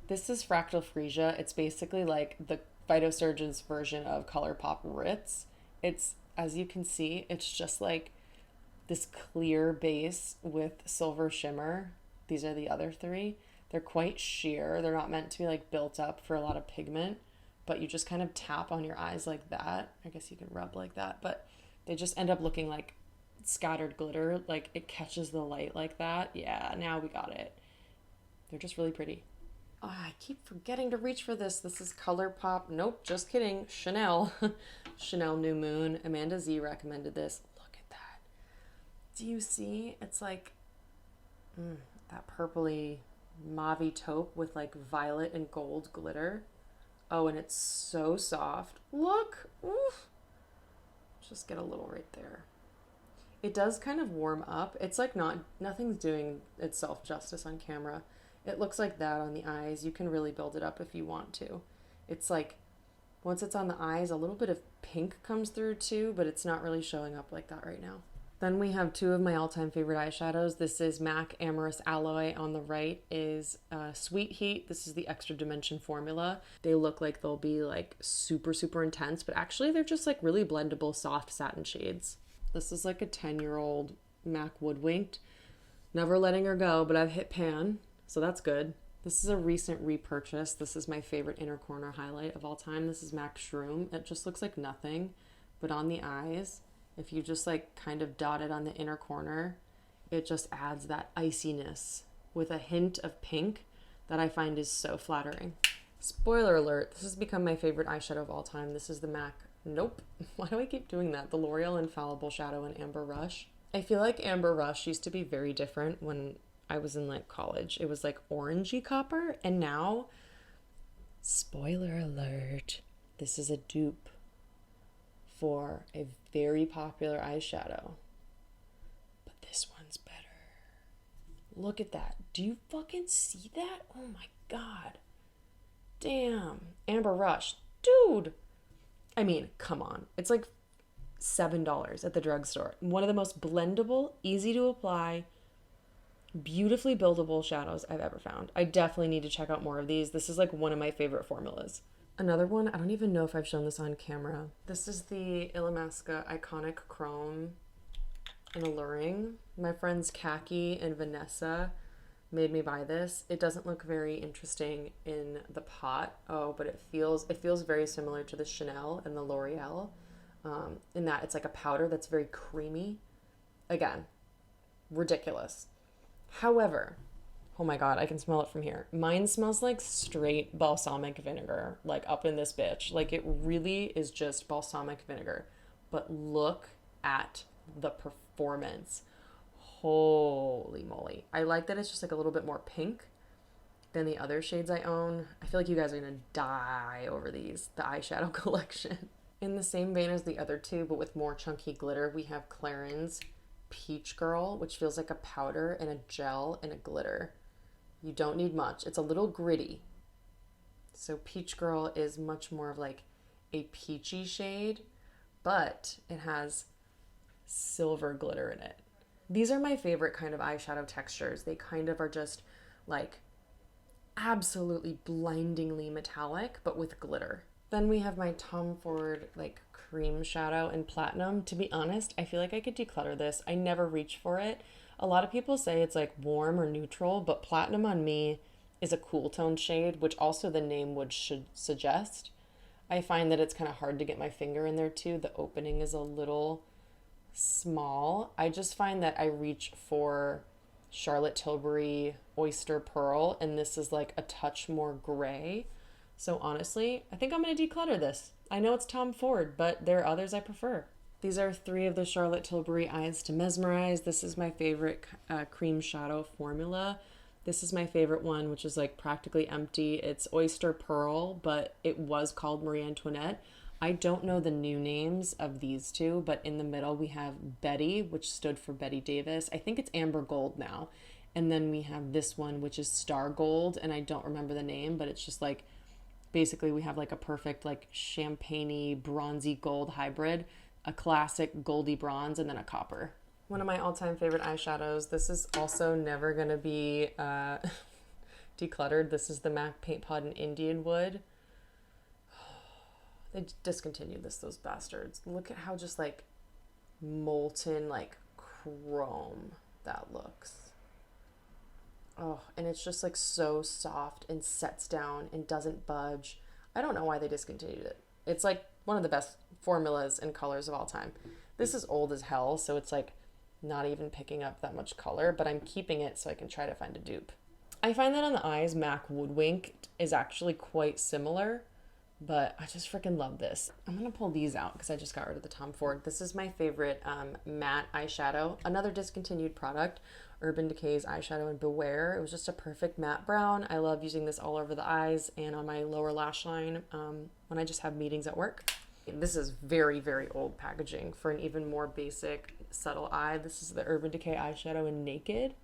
This is Fractal Freesia. It's basically like the Phytosurgeons version of ColourPop Ritz. It's, as you can see, it's just like this clear base with silver shimmer. These are the other three. They're quite sheer. They're not meant to be like built up for a lot of pigment, but you just kind of tap on your eyes like that. I guess you could rub like that, but they just end up looking like scattered glitter. Like it catches the light like that. Yeah, now we got it. They're just really pretty. Oh, I keep forgetting to reach for this. This is ColourPop. Nope, just kidding. Chanel. Chanel New Moon. Amanda Z recommended this. Look at that. Do you see? It's like that purpley mauve taupe with like violet and gold glitter. Oh, and it's so soft. Look. Oof. Just get a little right there. It does kind of warm up. It's like nothing's doing itself justice on camera. It looks like that on the eyes. You can really build it up if you want to. It's like, once it's on the eyes, a little bit of pink comes through too, but it's not really showing up like that right now. Then we have two of my all-time favorite eyeshadows. This is MAC Amorous Alloy. On the right is Sweet Heat. This is the Extra Dimension formula. They look like they'll be like super intense, but actually they're just like really blendable, soft satin shades. This is like a 10-year-old MAC Woodwinked. Never letting her go, but I've hit pan, so that's good. This is a recent repurchase. This is my favorite inner corner highlight of all time. This is MAC Shroom. It just looks like nothing, but on the eyes, if you just like kind of dot it on the inner corner, it just adds that iciness with a hint of pink that I find is so flattering. Spoiler alert, this has become my favorite eyeshadow of all time. This is the MAC, nope, why do I keep doing that? The L'Oreal Infallible Shadow in Amber Rush. I feel like Amber Rush used to be very different when I was in like college. It was like orangey copper, and now, spoiler alert, this is a dupe for a very popular eyeshadow, but this one's better. Look at that. Do you fucking see that? Oh my god. Damn. Amber Rush. Dude. I mean, come on. It's like $7 at the drugstore. One of the most blendable, easy to apply, beautifully buildable shadows I've ever found. I definitely need to check out more of these. This is like one of my favorite formulas. Another one, I don't even know if I've shown this on camera. This is the Illamasqua Iconic Chrome in Alluring. My friends Khaki and Vanessa made me buy this. It doesn't look very interesting in the pot. Oh, but it feels very similar to the Chanel and the L'Oreal, in that it's like a powder that's very creamy. Again, ridiculous. However, oh my God, I can smell it from here. Mine smells like straight balsamic vinegar, like up in this bitch. Like it really is just balsamic vinegar. But look at the performance. Holy moly. I like that it's just like a little bit more pink than the other shades I own. I feel like you guys are gonna die over these, the eyeshadow collection. In the same vein as the other two, but with more chunky glitter, we have Clarins Peach Girl, which feels like a powder and a gel and a glitter. You don't need much. It's a little gritty. So Peach Girl is much more of like a peachy shade, but it has silver glitter in it. These are my favorite kind of eyeshadow textures. They kind of are just like absolutely blindingly metallic, but with glitter. Then we have my Tom Ford like cream shadow in platinum. To be honest, I feel like I could declutter this. I never reach for it. A lot of people say it's like warm or neutral, but platinum on me is a cool tone shade, which also the name should suggest. I find that it's kind of hard to get my finger in there too. The opening is a little small. I just find that I reach for Charlotte Tilbury Oyster Pearl, and this is like a touch more gray. So honestly, I think I'm going to declutter this. I know it's Tom Ford, but there are others I prefer. These are 3 of the Charlotte Tilbury Eyes to Mesmerize. This is my favorite cream shadow formula. This is my favorite one, which is like practically empty. It's Oyster Pearl, but it was called Marie Antoinette. I don't know the new names of these two, but in the middle we have Betty, which stood for Betty Davis. I think it's Amber Gold now. And then we have this one, which is Star Gold, and I don't remember the name, but it's just like, basically we have like a perfect like champagne-y bronzy gold hybrid, a classic goldy bronze, and then a copper. One of my all-time favorite eyeshadows. This is also never gonna be decluttered. This is the MAC Paint Pot in Indian Wood. They discontinued this, those bastards. Look at how just like molten like chrome that looks. Oh, and it's just like so soft and sets down and doesn't budge. I don't know why they discontinued it. It's like one of the best formulas and colors of all time. This is old as hell, so it's like not even picking up that much color, but I'm keeping it so I can try to find a dupe. I find that on the eyes, MAC Woodwink is actually quite similar, but I just freaking love this. I'm gonna pull these out because I just got rid of the Tom Ford. This is my favorite matte eyeshadow. Another discontinued product, Urban Decay's eyeshadow in Beware. It was just a perfect matte brown. I love using this all over the eyes and on my lower lash line when I just have meetings at work. This is very, very old packaging for an even more basic, subtle eye. This is the Urban Decay eyeshadow in Naked.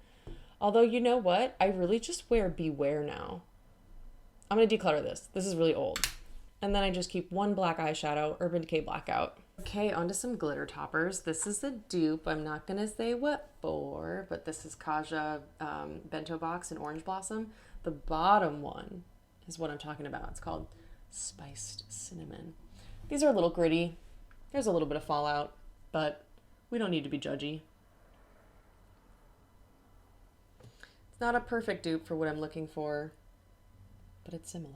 Although, you know what? I really just wear Beware now. I'm gonna declutter this. This is really old. And then I just keep one black eyeshadow, Urban Decay Blackout. Okay, onto some glitter toppers. This is the dupe. I'm not going to say what for, but this is Kaja Bento Box in Orange Blossom. The bottom one is what I'm talking about. It's called Spiced Cinnamon. These are a little gritty. There's a little bit of fallout, but we don't need to be judgy. It's not a perfect dupe for what I'm looking for, but it's similar.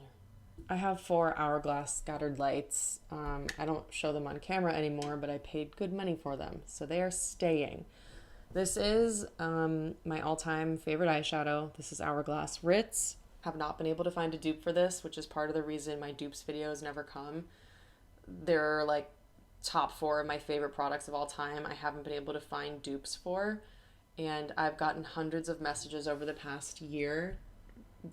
I have 4 Hourglass Scattered Lights. I don't show them on camera anymore, but I paid good money for them, so they are staying. This is my all-time favorite eyeshadow. This is Hourglass Ritz. Have not been able to find a dupe for this, which is part of the reason my dupes videos never come. They're like top 4 of my favorite products of all time. I haven't been able to find dupes for, and I've gotten hundreds of messages over the past year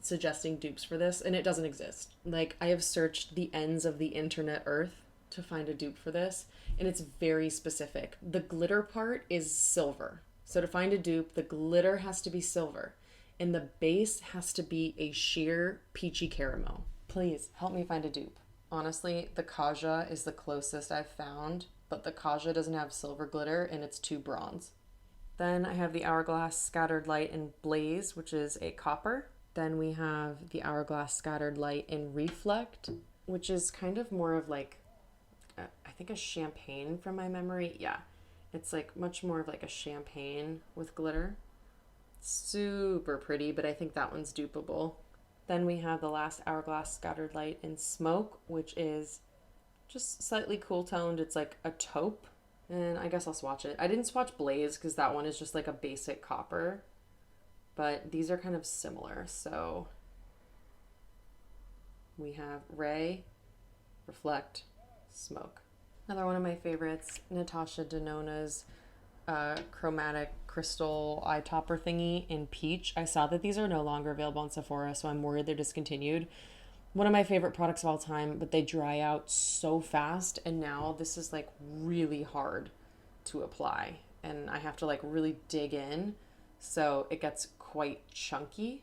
suggesting dupes for this, and it doesn't exist. Like, I have searched the ends of the internet earth to find a dupe for this, and it's very specific. The glitter part is silver. So to find a dupe, the glitter has to be silver, and the base has to be a sheer peachy caramel. Please help me find a dupe. Honestly, the Kaja is the closest I've found, but the Kaja doesn't have silver glitter and it's too bronze. Then I have the Hourglass Scattered Light in Blaze, which is a copper. Then we have the Hourglass Scattered Light in Reflect, which is kind of more of like, I think a champagne from my memory. Yeah, it's like much more of like a champagne with glitter. Super pretty, but I think that one's dupable. Then we have the last Hourglass Scattered Light in Smoke, which is just slightly cool toned. It's like a taupe, and I guess I'll swatch it. I didn't swatch Blaze because that one is just like a basic copper, but these are kind of similar. So we have Ray, Reflect, Smoke. Another one of my favorites, Natasha Denona's chromatic crystal eye topper thingy in Peach. I saw that these are no longer available on Sephora, so I'm worried they're discontinued. One of my favorite products of all time, but they dry out so fast, and now this is like really hard to apply, and I have to like really dig in, so it gets quite chunky.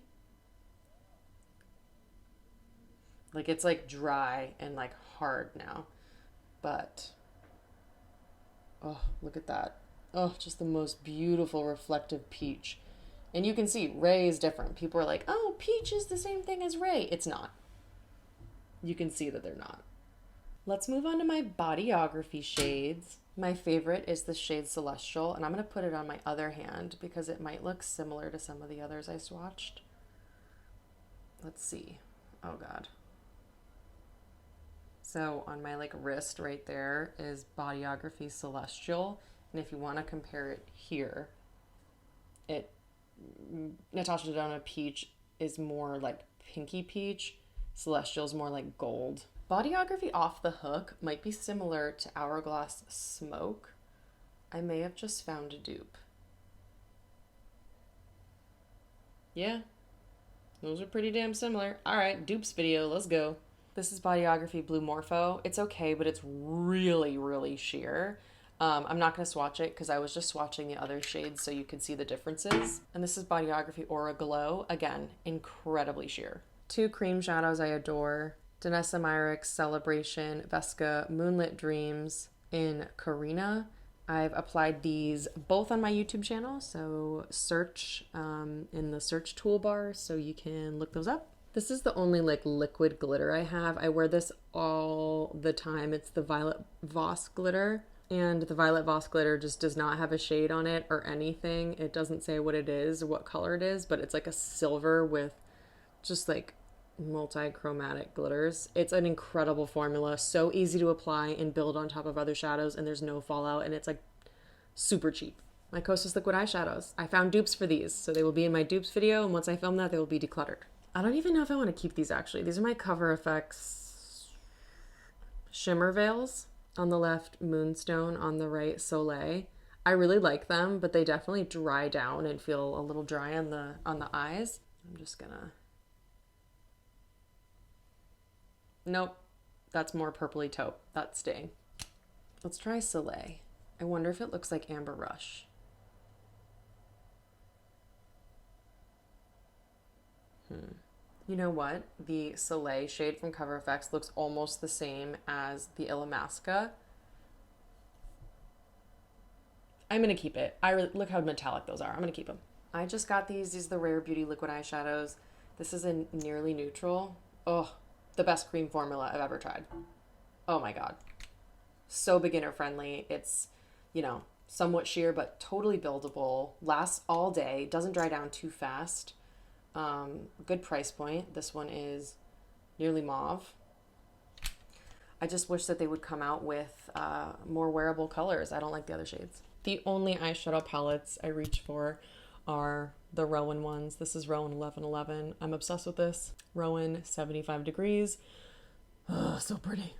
Like it's like dry and like hard now, but oh, look at that. Oh, just the most beautiful reflective peach. And you can see Ray is different. People are like, oh, peach is the same thing as Ray. It's not. You can see that they're not. Let's move on to my bodyography shades. My favorite is the shade Celestial, and I'm going to put it on my other hand because it might look similar to some of the others I swatched. Let's see. Oh, God. So on my like wrist right there is Bodyography Celestial. And if you want to compare it here, Natasha Denona Peach is more like pinky peach. Celestial is more like gold. Bodyography Off the Hook might be similar to Hourglass Smoke. I may have just found a dupe. Yeah, those are pretty damn similar. All right, dupes video, let's go. This is Bodyography Blue Morpho. It's okay, but it's really, really sheer. I'm not going to swatch it because I was just swatching the other shades so you could see the differences. And this is Bodyography Aura Glow. Again, incredibly sheer. Two cream shadows I adore. Danessa Myricks Celebration Vesca Moonlit Dreams in Karina. I've applied these both on my YouTube channel, so search in the search toolbar so you can look those up. This is the only like liquid glitter I have. I wear this all the time. It's the Violet Voss glitter. And the Violet Voss glitter just does not have a shade on it or anything. It doesn't say what it is, what color it is, but it's like a silver with just like multi-chromatic glitters. It's an incredible formula, so easy to apply and build on top of other shadows, and there's no fallout, and it's like super cheap. My Kosas liquid eyeshadows. I found dupes for these, so they will be in my dupes video, and once I film that, they will be decluttered. I don't even know if I want to keep these actually. These are my Cover FX shimmer veils. On the left, Moonstone. On the right, Soleil. I really like them, but they definitely dry down and feel a little dry on the eyes. I'm just gonna... Nope, that's more purpley taupe. That's staying. Let's try Soleil. I wonder if it looks like Amber Rush. You know what? The Soleil shade from Cover FX looks almost the same as the Illamasqua. I'm going to keep it. Look how metallic those are. I'm going to keep them. I just got these. These are the Rare Beauty liquid eyeshadows. This is a nearly neutral. Oh, the best cream formula I've ever tried. Oh my God. So beginner friendly. It's, you know, somewhat sheer, but totally buildable. Lasts all day. Doesn't dry down too fast. Good price point. This one is nearly mauve. I just wish that they would come out with more wearable colors. I don't like the other shades. The only eyeshadow palettes I reach for are the Rowan ones. This is Rowan 1111. I'm obsessed with this. Rowan 75 degrees. Oh, so pretty.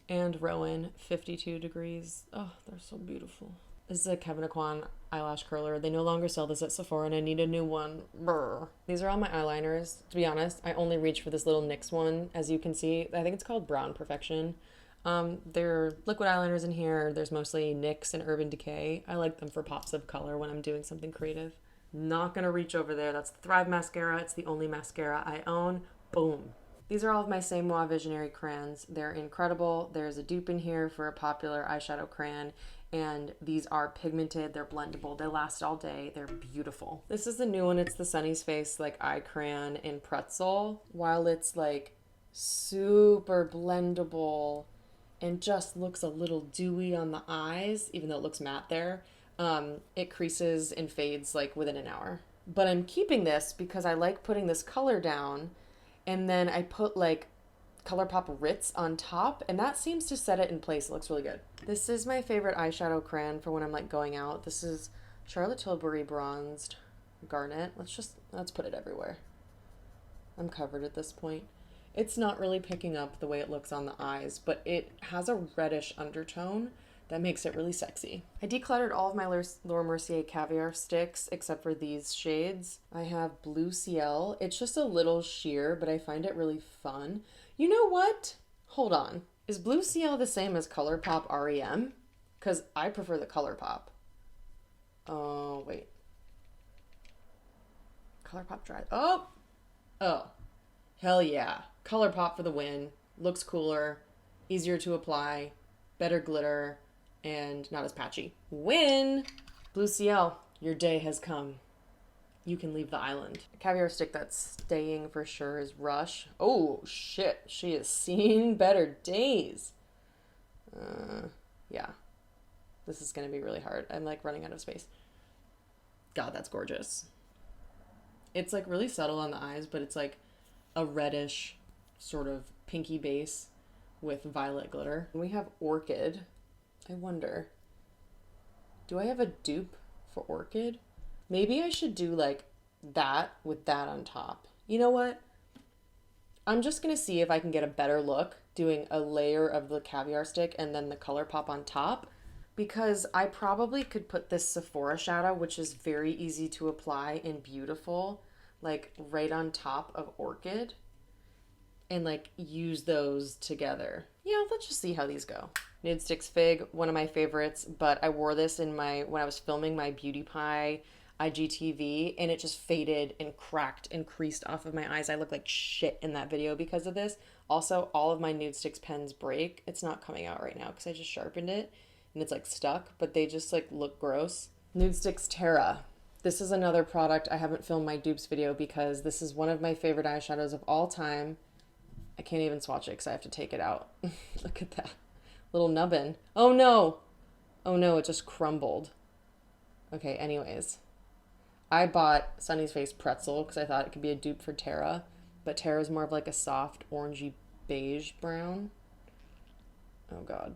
And Rowan 52 degrees. Oh, they're so beautiful. This is a Kevyn Aucoin eyelash curler. They no longer sell this at Sephora and I need a new one. Brr. These are all my eyeliners. To be honest, I only reach for this little NYX one. As you can see, I think it's called Brown Perfection. There are liquid eyeliners in here. There's mostly NYX and Urban Decay. I like them for pops of color when I'm doing something creative. Not gonna reach over there. That's the Thrive mascara. It's the only mascara I own. Boom. These are all of my Same Moi Visionary crayons. They're incredible. There's a dupe in here for a popular eyeshadow crayon. And these are pigmented, they're blendable, they last all day, they're beautiful. This is the new one, it's the Sunny's Face like eye crayon in pretzel. While it's like super blendable and just looks a little dewy on the eyes, even though it looks matte there, it creases and fades like within an hour. But I'm keeping this because I like putting this color down, and then I put like ColourPop Ritz on top, and that seems to set it in place. It looks really good. This is my favorite eyeshadow crayon for when I'm like going out. This is Charlotte Tilbury Bronzed Garnet. Let's put it everywhere. I'm covered at this point. It's not really picking up the way it looks on the eyes, but it has a reddish undertone that makes it really sexy. I decluttered all of my Laura Mercier Caviar sticks except for these shades. I have Blue Ciel. It's just a little sheer, but I find it really fun. You know what? Hold on. Is Blue Ciel the same as ColourPop REM? Because I prefer the ColourPop. Oh, wait. ColourPop dry. Oh! Hell yeah. ColourPop for the win. Looks cooler, easier to apply, better glitter, and not as patchy. Win! Blue Ciel, your day has come. You can leave the island. A caviar stick that's staying for sure is Rush. Oh, shit. She has seen better days. Yeah. This is going to be really hard. I'm like running out of space. God, that's gorgeous. It's like really subtle on the eyes, but it's like a reddish sort of pinky base with violet glitter. We have Orchid. I wonder, do I have a dupe for Orchid? Maybe I should do like that with that on top. You know what? I'm just going to see if I can get a better look doing a layer of the caviar stick and then the ColourPop on top, because I probably could put this Sephora shadow, which is very easy to apply and beautiful, like right on top of Orchid, and like use those together. Yeah, let's just see how these go. Nude Sticks Fig, one of my favorites, but I wore this when I was filming my Beauty Pie IGTV, and it just faded and cracked and creased off of my eyes. I look like shit in that video because of this. Also, all of my Nude Sticks pens break. It's not coming out right now because I just sharpened it and it's like stuck, but they just like look gross. Nude Sticks Terra. This is another product. I haven't filmed my dupes video because this is one of my favorite eyeshadows of all time. I can't even swatch it because I have to take it out. Look at that little nubbin. Oh no. Oh no, it just crumbled. Okay, anyways. I bought Sunny's Face Pretzel because I thought it could be a dupe for Terra, but Terra's more of like a soft orangey beige brown. Oh god.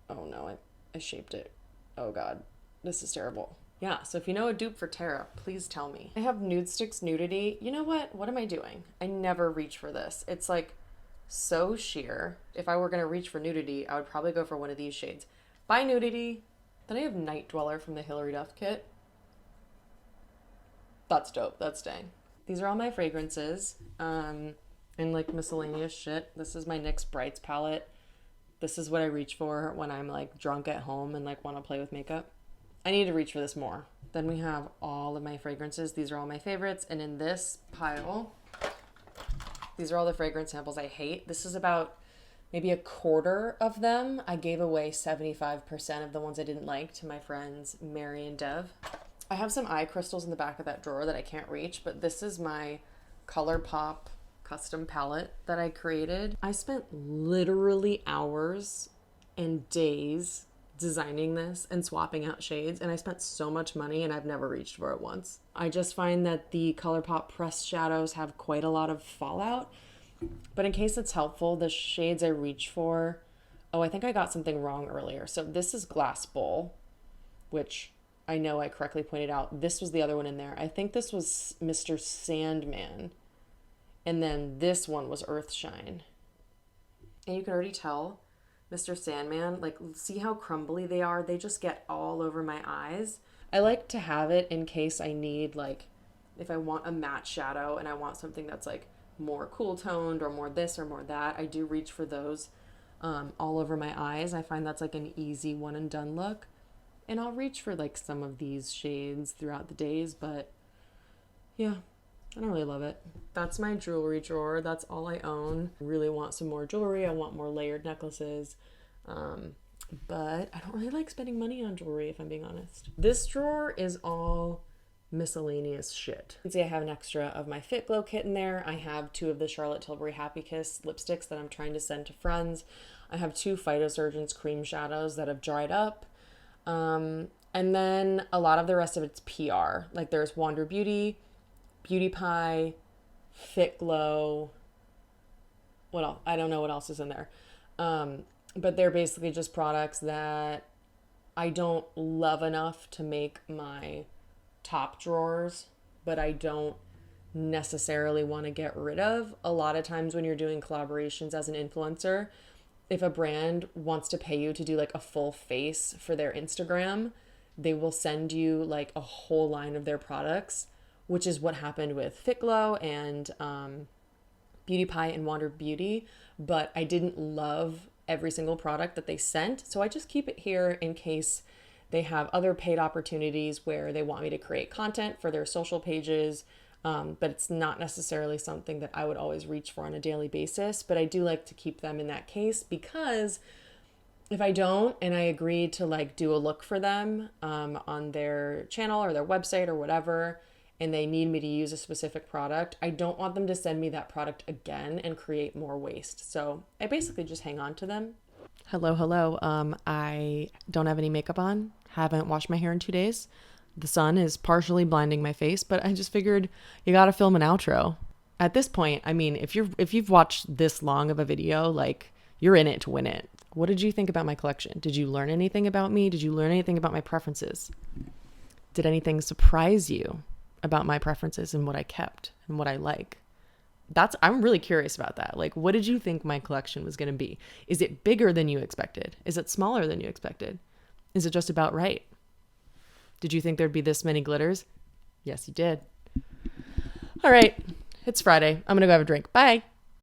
Oh no, I shaped it. Oh god. This is terrible. Yeah, so if you know a dupe for Terra, please tell me. I have Nude Sticks Nudity. You know what? What am I doing? I never reach for this. It's like so sheer. If I were going to reach for Nudity, I would probably go for one of these shades. Bye, Nudity. Then I have Night Dweller from the Hilary Duff kit. That's dope. That's staying. These are all my fragrances and like miscellaneous shit. This is my NYX Brights palette. This is what I reach for when I'm like drunk at home and like want to play with makeup. I need to reach for this more. Then we have all of my fragrances. These are all my favorites. And in this pile, these are all the fragrance samples I hate. This is about maybe a quarter of them. I gave away 75% of the ones I didn't like to my friends Mary and Dev. I have some eye crystals in the back of that drawer that I can't reach, but this is my ColourPop custom palette that I created. I spent literally hours and days designing this and swapping out shades, and I spent so much money and I've never reached for it once. I just find that the ColourPop pressed shadows have quite a lot of fallout, but in case it's helpful, the shades I reach for, oh, I think I got something wrong earlier. So this is Glass Bowl, which I know I correctly pointed out. This was the other one in there. I think this was Mr. Sandman, and then this one was Earthshine. And you can already tell Mr. Sandman, like, see how crumbly they are? They just get all over my eyes. I like to have it in case I need, like, if I want a matte shadow and I want something that's, like, more cool toned or more this or more that. I do reach for those all over my eyes. I find that's, like, an easy one and done look. And I'll reach for, like, some of these shades throughout the days, but, yeah, I don't really love it. That's my jewelry drawer. That's all I own. I really want some more jewelry. I want more layered necklaces. But I don't really like spending money on jewelry, if I'm being honest. This drawer is all miscellaneous shit. You can see I have an extra of my Fit Glow kit in there. I have 2 of the Charlotte Tilbury Happy Kiss lipsticks that I'm trying to send to friends. I have 2 Phytosurgeons cream shadows that have dried up. And then a lot of the rest of it's PR. Like there's Wander Beauty, Beauty Pie, Fit Glow. What else? I don't know what else is in there. But they're basically just products that I don't love enough to make my top drawers, but I don't necessarily want to get rid of. A lot of times when you're doing collaborations as an influencer, if a brand wants to pay you to do like a full face for their Instagram, they will send you like a whole line of their products, which is what happened with Fit Glow and Beauty Pie and Wander Beauty. But I didn't love every single product that they sent, so I just keep it here in case they have other paid opportunities where they want me to create content for their social pages. But it's not necessarily something that I would always reach for on a daily basis. But I do like to keep them in that case, because if I don't and I agree to like do a look for them on their channel or their website or whatever, and they need me to use a specific product, I don't want them to send me that product again and create more waste. So I basically just hang on to them. Hello. I don't have any makeup on. Haven't washed my hair in 2 days. The sun is partially blinding my face, but I just figured you got to film an outro. At this point, I mean, if you've watched this long of a video, like you're in it to win it. What did you think about my collection? Did you learn anything about me? Did you learn anything about my preferences? Did anything surprise you about my preferences and what I kept and what I like? I'm really curious about that. Like, what did you think my collection was going to be? Is it bigger than you expected? Is it smaller than you expected? Is it just about right? Did you think there'd be this many glitters? Yes, you did. All right. It's Friday. I'm going to go have a drink. Bye.